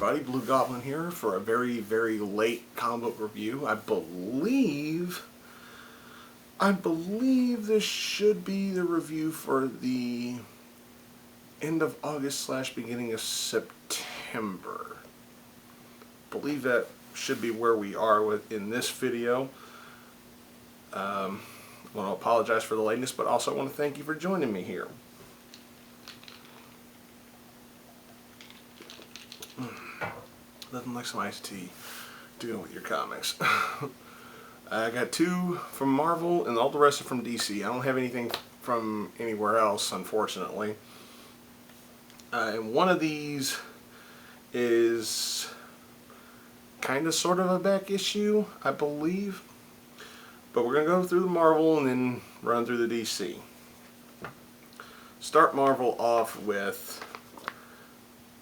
everybody, Blugoblin here for a very, very late comic book review. I believe this should be the review for the end of August / beginning of September. I believe that should be where we are in this video. I want to apologize for the lateness, but also I want to thank you for joining me here. Nothing like some iced tea dealing with your comics. I got 2 from Marvel and all the rest are from DC. I don't have anything from anywhere else, unfortunately. And one of these is kind of sort of a back issue, I believe. But we're going to go through the Marvel and then run through the DC. Start Marvel off with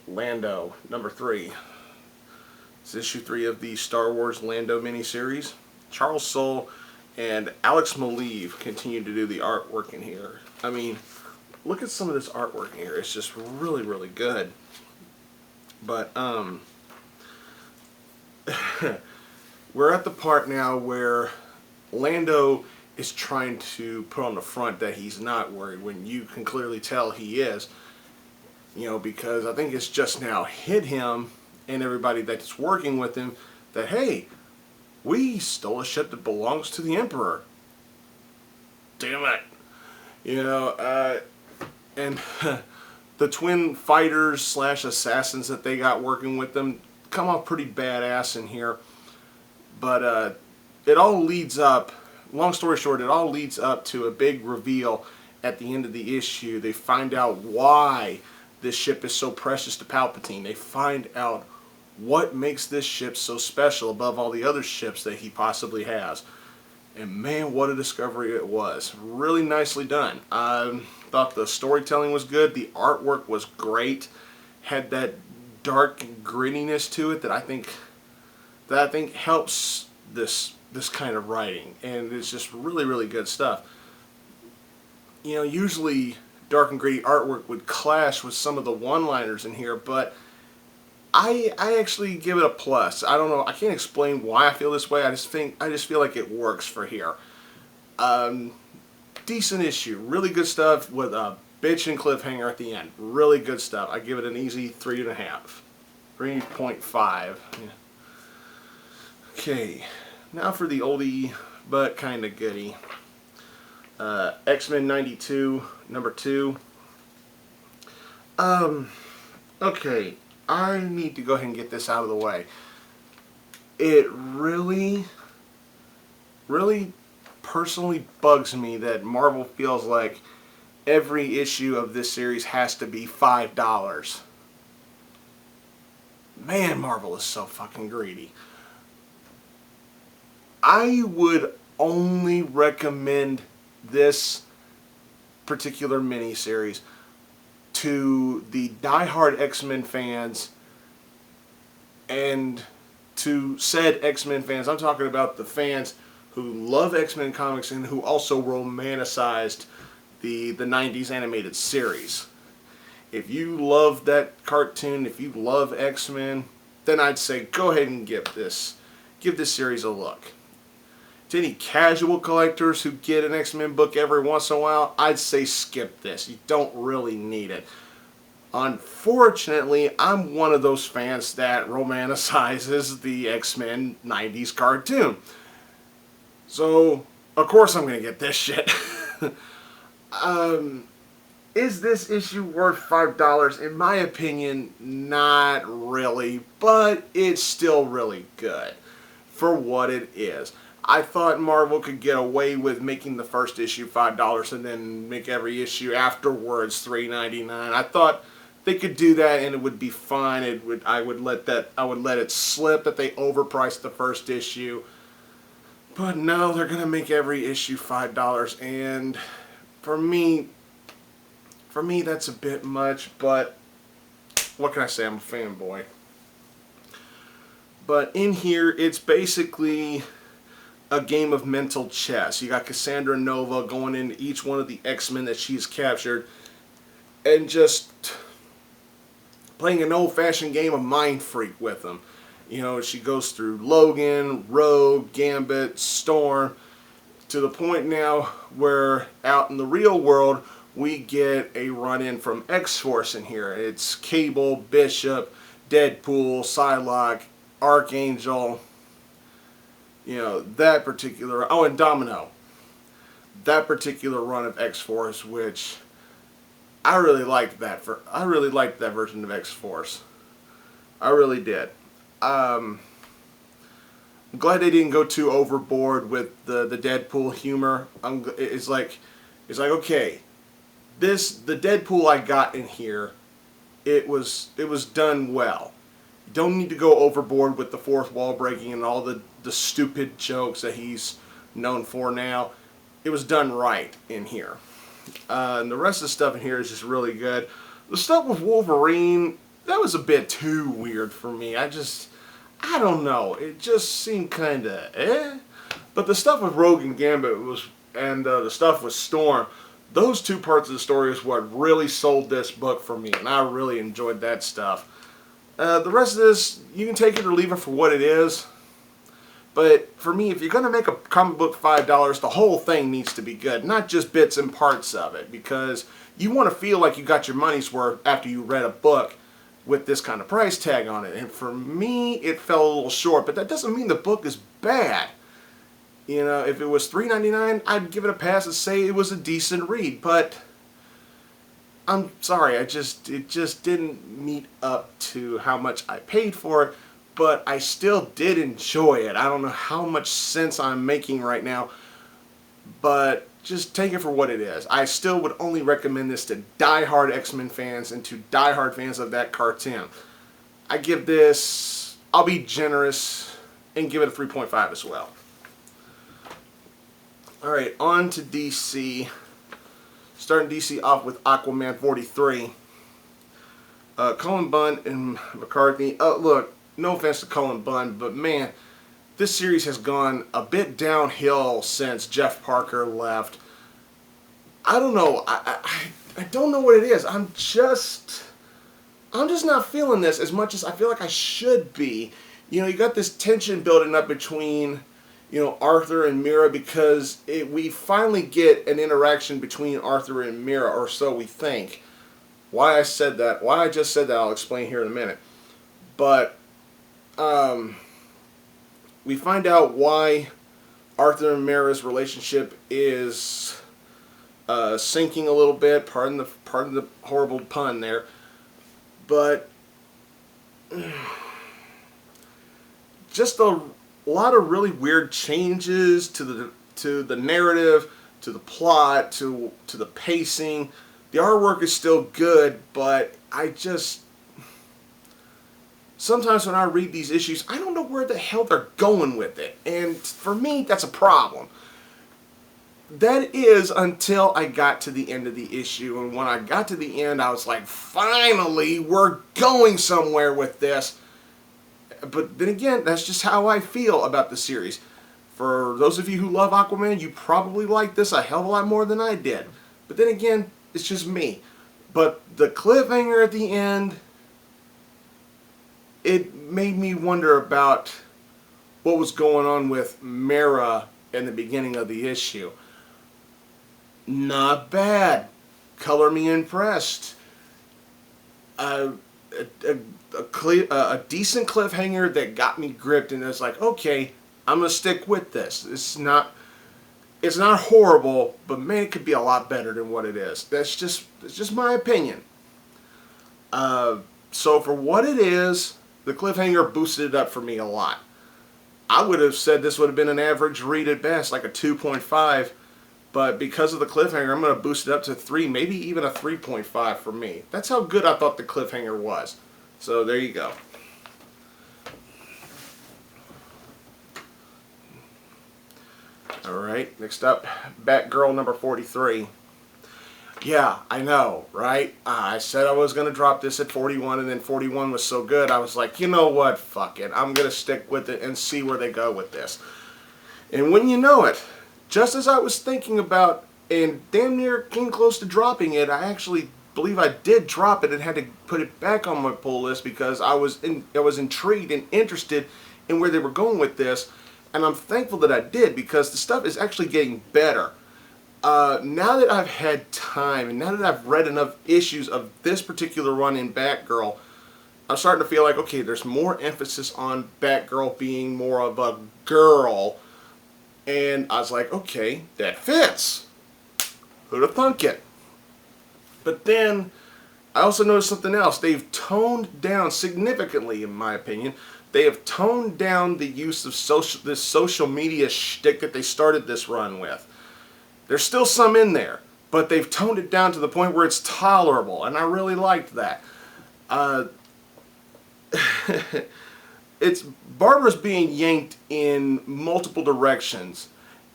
Lando, number 3. It's issue 3 of the Star Wars Lando miniseries. Charles Soule and Alex Maleev continue to do the artwork in here. I mean, look at some of this artwork in here. It's just really, really good. But, we're at the part now where Lando is trying to put on the front that he's not worried when you can clearly tell he is. You know, because I think it's just now hit him and everybody that's working with him that, hey, we stole a ship that belongs to the Emperor. Damn it. You know, and the twin fighters / assassins that they got working with them come off pretty badass in here. But it all leads up, long story short, it all leads up to a big reveal at the end of the issue. They find out why this ship is so precious to Palpatine. They find out what makes this ship so special above all the other ships that he possibly has. And man, what a discovery it was. Really nicely done. I thought the storytelling was good. The artwork was great. Had that dark grittiness to it that I think helps this kind of writing. And it's just really, really good stuff. You know, usually dark and gritty artwork would clash with some of the one-liners in here, but I actually give it a plus. I don't know, I can't explain why I feel this way. I just feel like it works for here. Decent issue, really good stuff with a bitchin' cliffhanger at the end. Really good stuff. I give it an easy 3.5, 3.5. Yeah. Okay, now for the oldie but kind of goodie. XMen 92, number 2. Okay, I need to go ahead and get this out of the way. It really, really personally bugs me that Marvel feels like every issue of this series has to be $5. Man, Marvel is so fucking greedy. I would only recommend this particular miniseries to the diehard X-Men fans, and to said X-Men fans, I'm talking about the fans who love X-Men comics and who also romanticized the 90s animated series. If you love that cartoon, if you love X-Men, then I'd say go ahead and give this series a look. To any casual collectors who get an X-Men book every once in a while, I'd say skip this. You don't really need it. Unfortunately, I'm one of those fans that romanticizes the X-Men 90s cartoon. So, of course I'm going to get this shit. Is this issue worth $5? In my opinion, not really, but it's still really good for what it is. I thought Marvel could get away with making the first issue $5 and then make every issue afterwards $3.99. I thought they could do that and it would be fine. I would let it slip that they overpriced the first issue. But no, they're gonna make every issue $5, and for me that's a bit much. But what can I say? I'm a fanboy. But in here, it's basically a game of mental chess. You got Cassandra Nova going into each one of the X-Men that she's captured and just playing an old-fashioned game of Mind Freak with him. You know, she goes through Logan, Rogue, Gambit, Storm, to the point now where out in the real world we get a run-in from X-Force in here. It's Cable, Bishop, Deadpool, Psylocke, Archangel, you know, that particular, oh, and Domino. That particular run of X-Force, which I really liked that. I really liked that version of X-Force. I really did. I'm glad they didn't go too overboard with the Deadpool humor. It's like okay, the Deadpool I got in here, it was done well. You don't need to go overboard with the fourth wall breaking and all the stupid jokes that he's known for now. It was done right in here. And the rest of the stuff in here is just really good. The stuff with Wolverine, that was a bit too weird for me. I don't know. It just seemed kind of eh. But the stuff with Rogue and Gambit and the stuff with Storm, those two parts of the story is what really sold this book for me, and I really enjoyed that stuff. The rest of this, you can take it or leave it for what it is. But for me, if you're going to make a comic book $5, the whole thing needs to be good, not just bits and parts of it, because you want to feel like you got your money's worth after you read a book with this kind of price tag on it. And for me, it fell a little short, but that doesn't mean the book is bad. You know, if it was $3.99, I'd give it a pass and say it was a decent read, but I'm sorry, it just didn't meet up to how much I paid for it. But I still did enjoy it. I don't know how much sense I'm making right now, but just take it for what it is. I still would only recommend this to die-hard X-Men fans and to die-hard fans of that cartoon. I give this, I'll be generous and give it a 3.5 as well. Alright, on to DC. Starting DC off with Aquaman 43. Cullen Bunn and McCarthy. Look. No offense to Cullen Bunn, but man, this series has gone a bit downhill since Jeff Parker left. I don't know. I don't know what it is. I'm just not feeling this as much as I feel like I should be. You know, you got this tension building up between, you know, Arthur and Mira, because we finally get an interaction between Arthur and Mira, or so we think. Why I just said that, I'll explain here in a minute. But we find out why Arthur and Mira's relationship is sinking a little bit. Pardon the horrible pun there, but just a lot of really weird changes to the narrative, to the plot, to the pacing. The artwork is still good, but sometimes when I read these issues, I don't know where the hell they're going with it. And for me, that's a problem. That is until I got to the end of the issue. And when I got to the end, I was like, finally, we're going somewhere with this. But then again, that's just how I feel about the series. For those of you who love Aquaman, you probably like this a hell of a lot more than I did. But then again, it's just me. But the cliffhanger at the end, it made me wonder about what was going on with Mira in the beginning of the issue. Not bad. Color me impressed. A decent cliffhanger that got me gripped, and it's like, okay, I'm gonna stick with this. It's not horrible, but man, it could be a lot better than what it is. That's just my opinion. So for what it is, the cliffhanger boosted it up for me a lot. I would have said this would have been an average read at best, like a 2.5. But because of the cliffhanger, I'm going to boost it up to 3, maybe even a 3.5 for me. That's how good I thought the cliffhanger was. So there you go. Alright, next up, Batgirl number 43. Yeah, I know, right? I said I was going to drop this at 41, and then 41 was so good, I was like, you know what, fuck it. I'm going to stick with it and see where they go with this. And when you know it, just as I was thinking about, and damn near came close to dropping it, I actually believe I did drop it and had to put it back on my pull list because I was intrigued and interested in where they were going with this, and I'm thankful that I did because the stuff is actually getting better. Now that I've had time and now that I've read enough issues of this particular run in Batgirl, I'm starting to feel like, okay, there's more emphasis on Batgirl being more of a girl, and I was like, okay, that fits. Who'd have thunk it? But then I also noticed something else. They've toned down significantly, in my opinion. They have toned down the use of this social media shtick that they started this run with. There's still some in there, but they've toned it down to the point where it's tolerable, and I really liked that. It's Barbara's being yanked in multiple directions.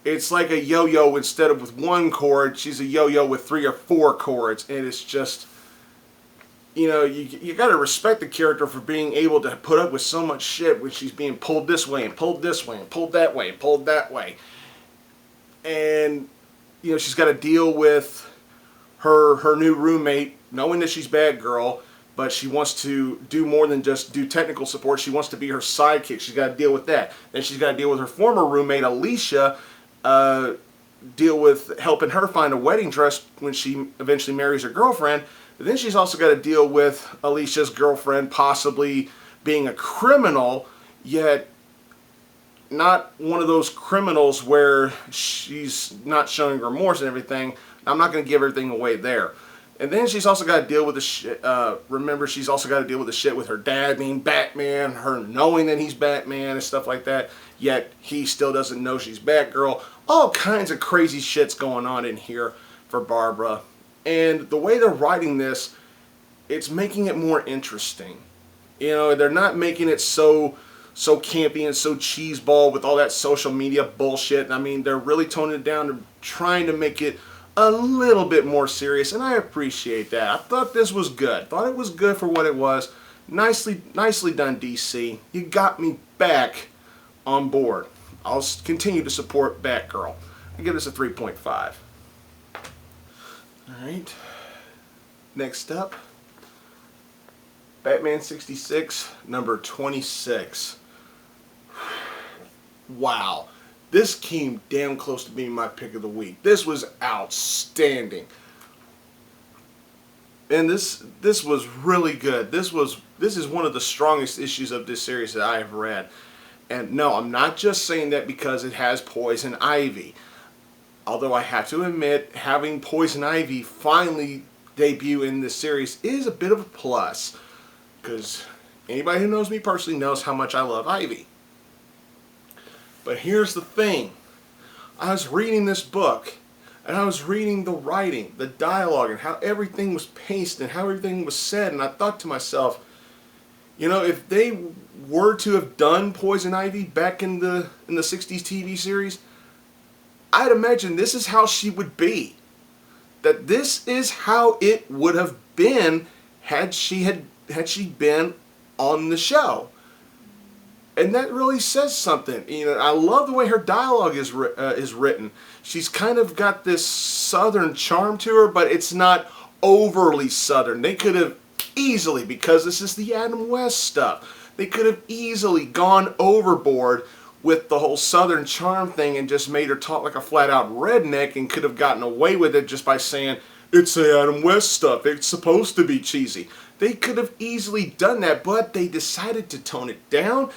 It's like a yo-yo. Instead of with one cord, she's a yo-yo with 3 or 4 cords, and it's just, you know, you got to respect the character for being able to put up with so much shit when she's being pulled this way and pulled this way and pulled that way and pulled that way. And, you know, she's got to deal with her new roommate, knowing that she's Batgirl, but she wants to do more than just do technical support. She wants to be her sidekick. She's got to deal with that. Then she's got to deal with her former roommate, Alicia, deal with helping her find a wedding dress when she eventually marries her girlfriend. But then she's also got to deal with Alicia's girlfriend possibly being a criminal, yet not one of those criminals where she's not showing remorse and everything. I'm not going to give everything away there. And then she's also got to deal with the shit. Remember, she's also got to deal with the shit with her dad being Batman, her knowing that he's Batman and stuff like that. Yet he still doesn't know she's Batgirl. All kinds of crazy shit's going on in here for Barbara. And the way they're writing this, it's making it more interesting. You know, they're not making it so campy and so cheeseball with all that social media bullshit. I mean, they're really toning it down and trying to make it a little bit more serious, and I appreciate that. I thought this was good. Thought it was good for what it was. Nicely done, DC. You got me back on board. I'll continue to support Batgirl. I give this a 3.5. Alright. Next up, Batman 66, number 26. Wow. This came damn close to being my pick of the week. This was outstanding. And this was really good. This is one of the strongest issues of this series that I have read. And no, I'm not just saying that because it has Poison Ivy. Although I have to admit, having Poison Ivy finally debut in this series is a bit of a plus. Because anybody who knows me personally knows how much I love Ivy. But here's the thing. I was reading this book, and I was reading the writing, the dialogue, and how everything was paced and how everything was said, and I thought to myself, you know, if they were to have done Poison Ivy back in the 60s TV series, I'd imagine this is how she would be. That this is how it would have been had she been on the show. And that really says something. You know, I love the way her dialogue is written. She's kind of got this southern charm to her, but it's not overly southern. They could have easily, because this is the Adam West stuff, they could have easily gone overboard with the whole southern charm thing and just made her talk like a flat-out redneck and could have gotten away with it just by saying, it's the Adam West stuff, it's supposed to be cheesy. They could have easily done that, but they decided to tone it down,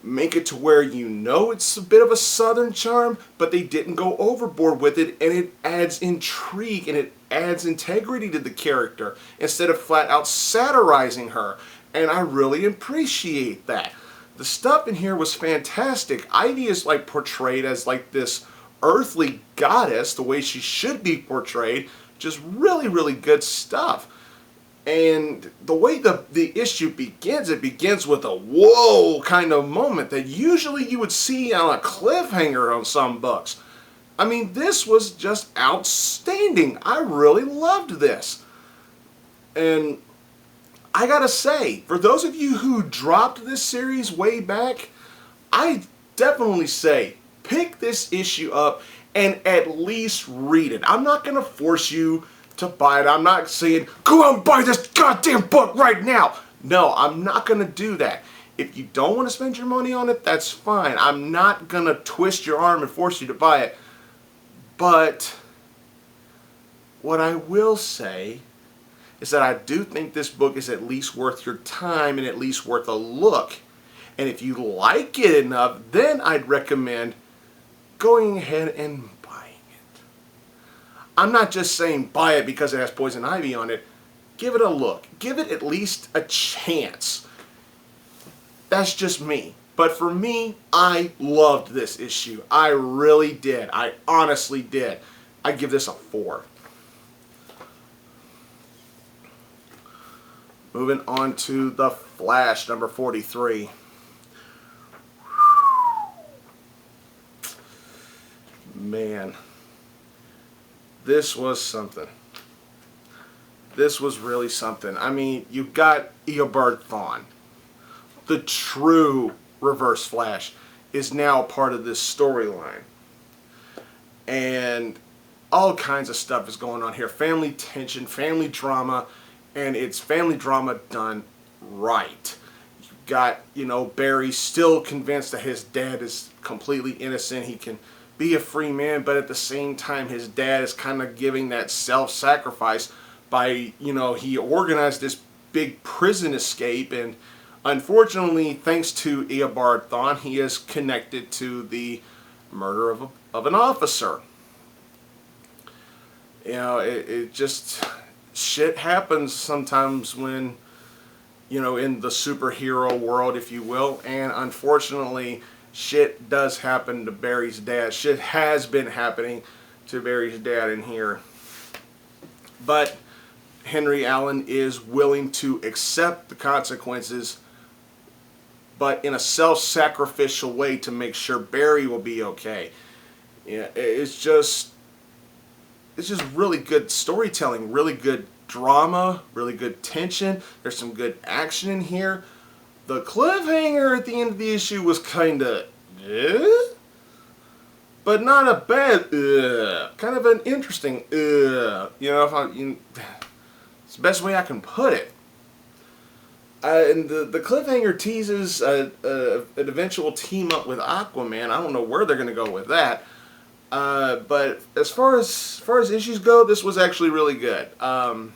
make it to where you know it's a bit of a southern charm, but they didn't go overboard with it, and it adds intrigue and it adds integrity to the character instead of flat out satirizing her, and I really appreciate that. The stuff in here was fantastic. Ivy is like portrayed as like this earthly goddess, the way she should be portrayed, just really good stuff. And the way the issue begins, it begins with a whoa kind of moment that usually you would see on a cliffhanger on some books. I mean, this was just outstanding. I really loved this. And I gotta say, for those of you who dropped this series way back, I definitely say pick this issue up and at least read it. I'm not gonna force you to buy it. I'm not saying, go out and buy this goddamn book right now. No, I'm not going to do that. If you don't want to spend your money on it, that's fine. I'm not going to twist your arm and force you to buy it. But what I will say is that I do think this book is at least worth your time and at least worth a look. And if you like it enough, then I'd recommend going ahead and buying it. I'm not just saying buy it because it has poison ivy on it. Give it a look. Give it at least a chance. That's just me. But for me, I loved this issue. I really did. I honestly did. I give this a 4. Moving on to The Flash, number 43. Man, this was something. This was really something. I mean, you got Eobard Thawne. The true Reverse Flash is now part of this storyline. And all kinds of stuff is going on here. Family tension, family drama, and it's family drama done right. You got, Barry still convinced that his dad is completely innocent. He can be a free man, but at the same time, his dad is kind of giving that self-sacrifice by, he organized this big prison escape, and unfortunately, thanks to Eobard Thawne, he is connected to the murder of an officer. It just, shit happens sometimes when, in the superhero world, if you will, and unfortunately, shit does happen to Barry's dad. Shit has been happening to Barry's dad in here. But Henry Allen is willing to accept the consequences, but in a self-sacrificial way to make sure Barry will be okay. Yeah, it's just really good storytelling, really good drama, really good tension. There's some good action in here. The cliffhanger at the end of the issue was kind of, but not a bad, kind of an interesting, it's the best way I can put it. And the cliffhanger teases an eventual team up with Aquaman. I don't know where they're going to go with that. But as far as issues go, this was actually really good. Kind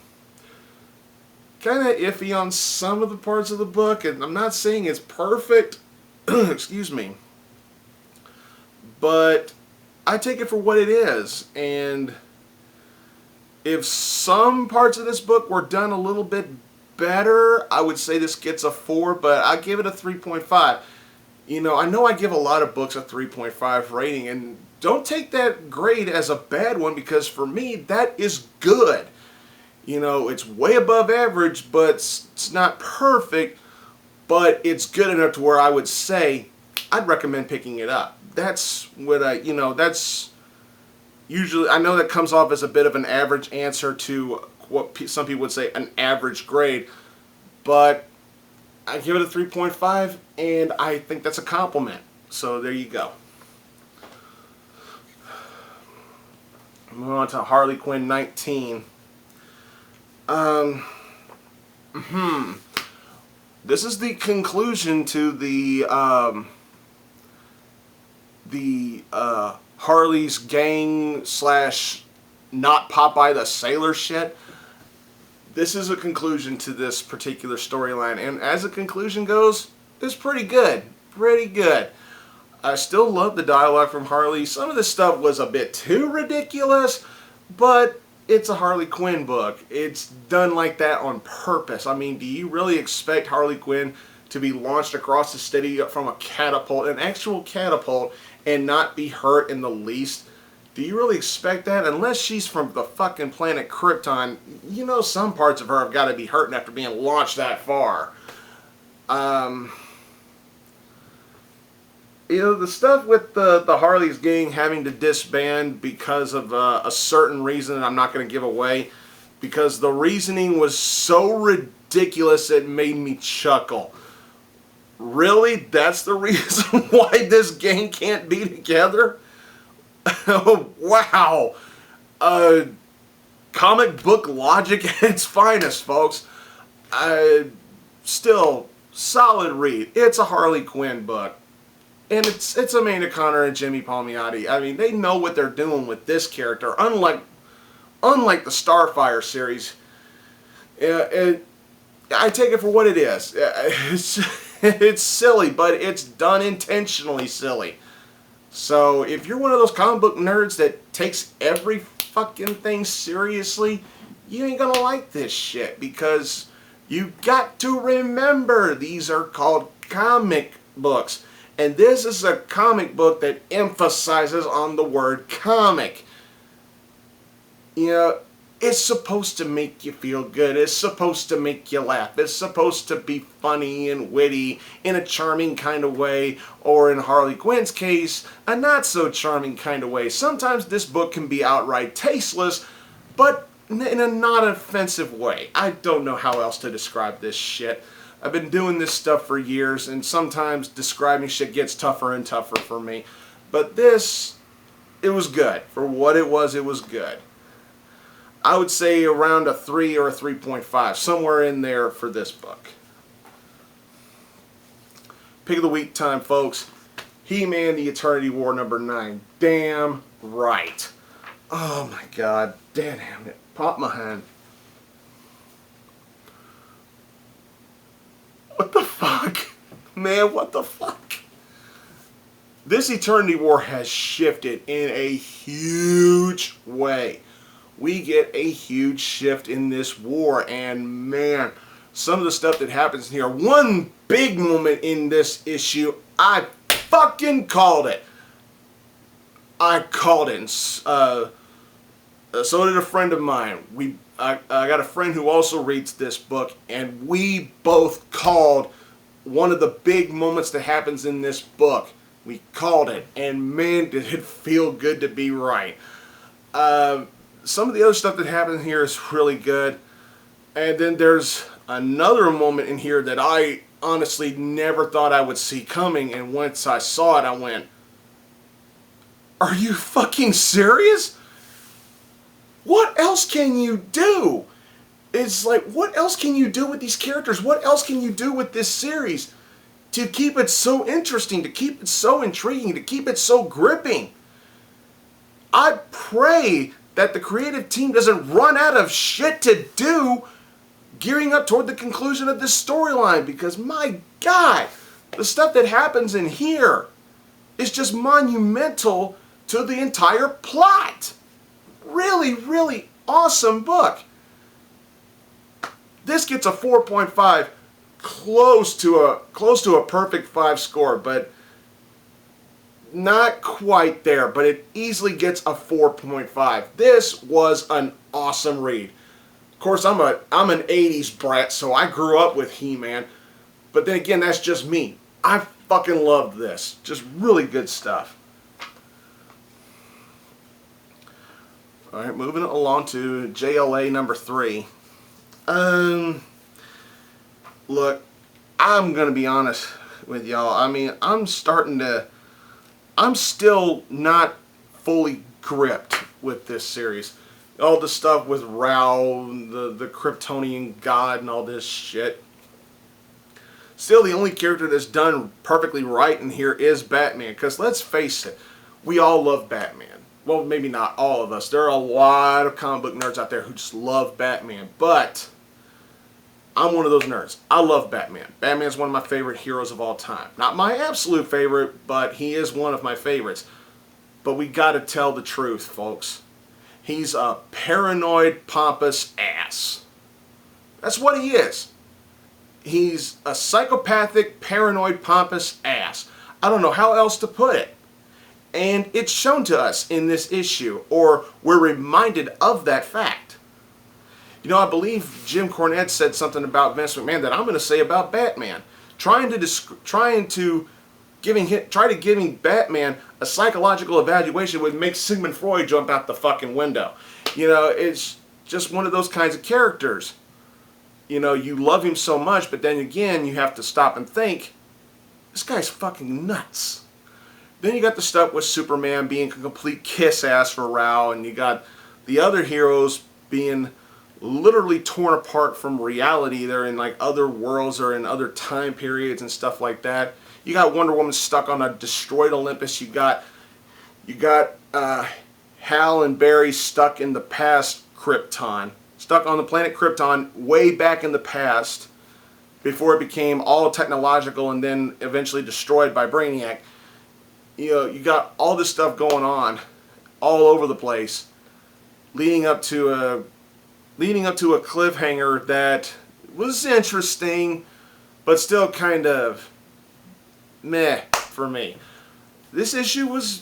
of iffy on some of the parts of the book, and I'm not saying it's perfect. Excuse me. But I take it for what it is, and if some parts of this book were done a little bit better, I would say this gets a 4, but I give it a 3.5. I know I give a lot of books a 3.5 rating, and don't take that grade as a bad one, because for me, that is good. It's way above average, but it's not perfect, but it's good enough to where I would say I'd recommend picking it up. That's what that's usually, I know that comes off as a bit of an average answer to what some people would say an average grade, but I give it a 3.5, and I think that's a compliment. So there you go. Moving on to Harley Quinn 19. This is the conclusion to the Harley's gang / not Popeye the Sailor shit. This is a conclusion to this particular storyline, and as the conclusion goes, it's pretty good. Pretty good. I still love the dialogue from Harley. Some of this stuff was a bit too ridiculous, but it's a Harley Quinn book. It's done like that on purpose. I mean, do you really expect Harley Quinn to be launched across the city from a catapult, an actual catapult, and not be hurt in the least? Do you really expect that? Unless she's from the fucking planet Krypton, some parts of her have got to be hurting after being launched that far. The stuff with the Harley's gang having to disband because of a certain reason that I'm not going to give away, because the reasoning was so ridiculous it made me chuckle. Really? That's the reason why this gang can't be together? Oh, wow. comic book logic at its finest, folks. Still, solid read. It's a Harley Quinn book. And it's Amanda Conner and Jimmy Palmiotti. I mean, they know what they're doing with this character. Unlike the Starfire series, I take it for what it is. It's silly, but it's done intentionally silly. So if you're one of those comic book nerds that takes every fucking thing seriously, you ain't gonna like this shit, because you got to remember these are called comic books. And this is a comic book that emphasizes on the word comic. You know, it's supposed to make you feel good. It's supposed to make you laugh. It's supposed to be funny and witty in a charming kind of way, or in Harley Quinn's case, a not so charming kind of way. Sometimes this book can be outright tasteless, but in a not offensive way. I don't know how else to describe this shit. I've been doing this stuff for years, and sometimes describing shit gets tougher and tougher for me. But this, it was good. For what it was good. I would say around a 3 or a 3.5, somewhere in there for this book. Pick of the week time, folks. HeMan The Eternity War number 9. Damn right. Oh my god. Damn it. Pop my hand. What the fuck? Man, what the fuck? This Eternity War has shifted in a huge way. We get a huge shift in this war, and man, some of the stuff that happens here. One big moment in this issue, I fucking called it. I called it. So did a friend of mine. I got a friend who also reads this book, and we both called one of the big moments that happens in this book. We called it, and man, did it feel good to be right. Some of the other stuff that happens here is really good, and then there's another moment in here that I honestly never thought I would see coming, and once I saw it, I went, "Are you fucking serious? What else can you do?" It's like, what else can you do with these characters? What else can you do with this series to keep it so interesting, to keep it so intriguing, to keep it so gripping? I pray that the creative team doesn't run out of shit to do gearing up toward the conclusion of this storyline, because my god, the stuff that happens in here is just monumental to the entire plot. Really, really awesome book. This gets a 4.5, close to a perfect 5 score, but not quite there, but it easily gets a 4.5. This was an awesome read. Of course, I'm an 80s brat, so I grew up with He-Man, but then again, that's just me. I fucking loved this. Just really good stuff. Alright, moving along to JLA number 3. Look, I'm gonna be honest with y'all. I mean, I'm still not fully gripped with this series. All the stuff with Rao, the Kryptonian god and all this shit. Still, the only character that's done perfectly right in here is Batman. Because let's face it, we all love Batman. Well, maybe not all of us. There are a lot of comic book nerds out there who just love Batman. But I'm one of those nerds. I love Batman. Batman's one of my favorite heroes of all time. Not my absolute favorite, but he is one of my favorites. But we gotta tell the truth, folks. He's a paranoid, pompous ass. That's what he is. He's a psychopathic, paranoid, pompous ass. I don't know how else to put it. And it's shown to us in this issue, or we're reminded of that fact. You know, I believe Jim Cornette said something about Vince McMahon that I'm going to say about Batman. Trying to giving Batman a psychological evaluation would make Sigmund Freud jump out the fucking window. You know, it's just one of those kinds of characters. You know, you love him so much, but then again, you have to stop and think, this guy's fucking nuts. Then you got the stuff with Superman being a complete kiss-ass for Rao, and you got the other heroes being literally torn apart from reality. They're in like other worlds or in other time periods and stuff like that. You got Wonder Woman stuck on a destroyed Olympus. You got Hal and Barry stuck in the past Krypton, stuck on the planet Krypton way back in the past before it became all technological and then eventually destroyed by Brainiac. You know, you got all this stuff going on all over the place, leading up to a cliffhanger that was interesting, but still kind of meh for me. This issue was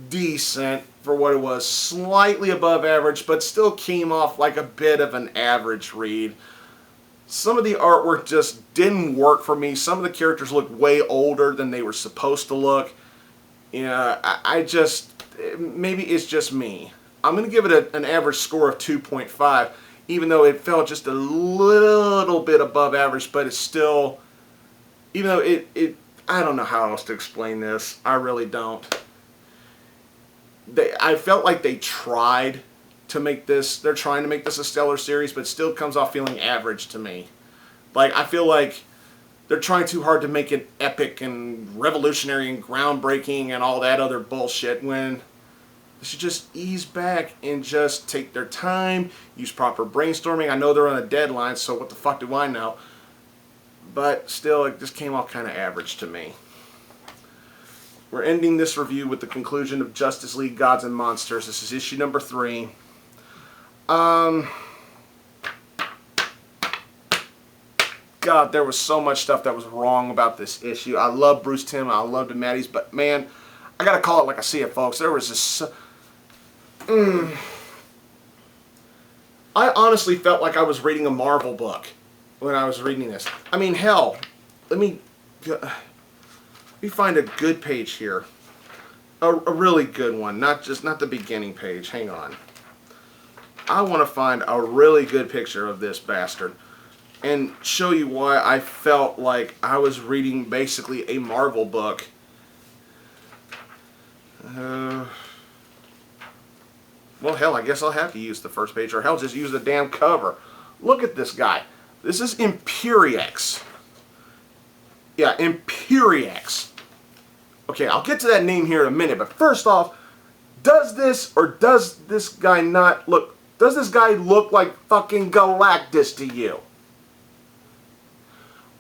decent for what it was, slightly above average, but still came off like a bit of an average read. Some of the artwork just didn't work for me. Some of the characters looked way older than they were supposed to look. You know, I just, maybe it's just me. I'm going to give it an average score of 2.5, even though it felt just a little bit above average, but it's still, even though I don't know how else to explain this. I really don't. I felt like they tried to make this, they're trying to make this a stellar series, but it still comes off feeling average to me. Like, I feel like they're trying too hard to make it epic and revolutionary and groundbreaking and all that other bullshit, when they should just ease back and just take their time, use proper brainstorming. I know they're on a deadline, so what the fuck do I know? But still, it just came off kind of average to me. We're ending this review with the conclusion of Justice League Gods and Monsters. This is issue number 3. God, there was so much stuff that was wrong about this issue. I love Bruce Timm, I love the Maddies, but man, I gotta call it like I see it, folks. There was this... I honestly felt like I was reading a Marvel book when I was reading this. I mean, hell, let me find a good page here. A really good one, not the beginning page. Hang on. I want to find a really good picture of this bastard and show you why I felt like I was reading basically a Marvel book. Well, hell, I guess I'll have to use the first page, or hell, just use the damn cover. Look at this guy. This is Imperiex. Yeah, Imperiex. Okay, I'll get to that name here in a minute, but first off, does this guy look like fucking Galactus to you?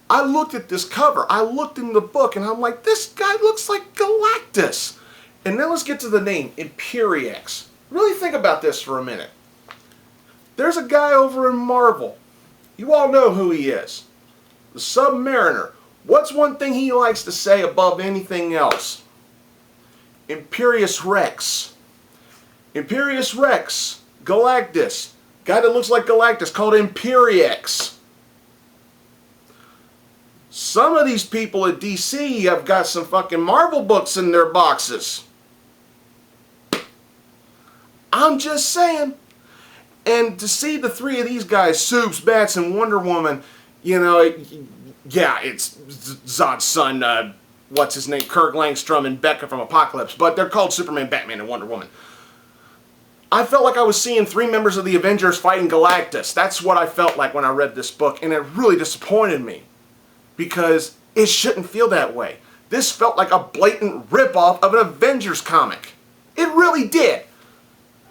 I looked at this cover, I looked in the book, and I'm like, this guy looks like Galactus. And then let's get to the name, Imperiex. Really think about this for a minute. There's a guy over in Marvel. You all know who he is. The Submariner. What's one thing he likes to say above anything else? Imperious Rex. Imperious Rex. Galactus. Guy that looks like Galactus called Imperiex. Some of these people at DC have got some fucking Marvel books in their boxes. I'm just saying. And to see the three of these guys, Supes, Bats, and Wonder Woman, you know, yeah, it's Zod's son, what's his name, Kirk Langstrom and Becca from Apocalypse, but they're called Superman, Batman, and Wonder Woman. I felt like I was seeing 3 members of the Avengers fighting Galactus. That's what I felt like when I read this book, and it really disappointed me, because it shouldn't feel that way. This felt like a blatant ripoff of an Avengers comic. It really did.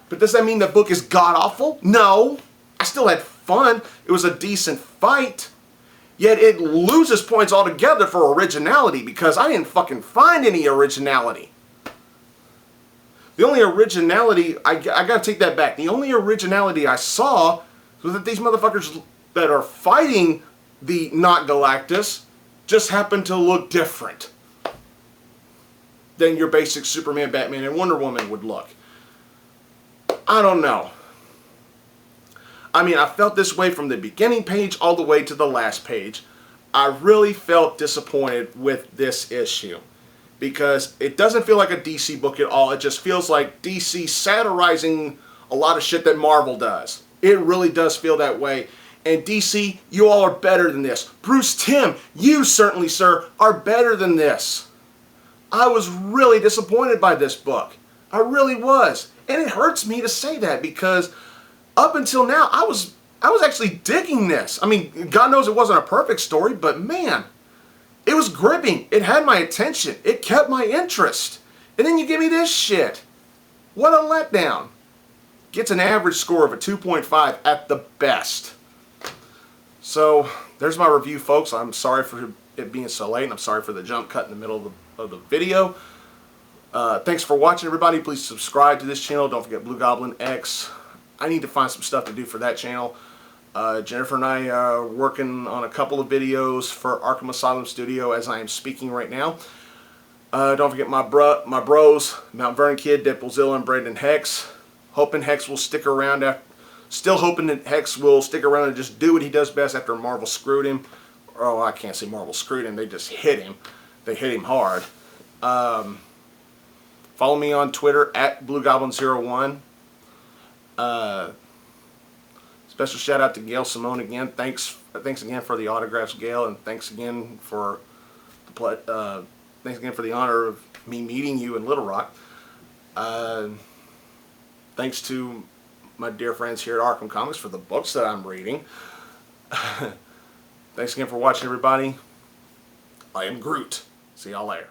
But does that mean the book is god-awful? No. I still had fun. It was a decent fight. Yet it loses points altogether for originality, because I didn't fucking find any originality. The only originality, I gotta take that back. The only originality I saw was that these motherfuckers that are fighting the not Galactus just happen to look different than your basic Superman, Batman, and Wonder Woman would look. I don't know. I mean, I felt this way from the beginning page all the way to the last page. I really felt disappointed with this issue, because it doesn't feel like a DC book at all. It just feels like DC satirizing a lot of shit that Marvel does. It really does feel that way. And DC, you all are better than this. Bruce Timm, you certainly, sir, are better than this. I was really disappointed by this book. I really was. And it hurts me to say that, because up until now, I was actually digging this. I mean, God knows it wasn't a perfect story, but man, it was gripping. It had my attention. It kept my interest. And then you give me this shit. What a letdown. Gets an average score of a 2.5 at the best. So, there's my review, folks. I'm sorry for it being so late, and I'm sorry for the jump cut in the middle of the video. Thanks for watching, everybody. Please subscribe to this channel. Don't forget Blugoblin X. I need to find some stuff to do for that channel. Jennifer and I are working on a couple of videos for Arkham Asylum Studio as I am speaking right now. Don't forget my bros, TheMtVernonKid, Deadpoolzilla, and Brandon Hex. Hoping Hex will stick around. Still hoping that Hex will stick around and just do what he does best after Marvel screwed him. Oh, I can't say Marvel screwed him. They just hit him. They hit him hard. Follow me on Twitter at Blugoblin01. Special shout out to Gail Simone again. Thanks again for the autographs, Gail, and thanks again for the honor of me meeting you in Little Rock. Thanks to my dear friends here at Arkham Comics for the books that I'm reading. Thanks again for watching, everybody. I am Groot. See y'all later.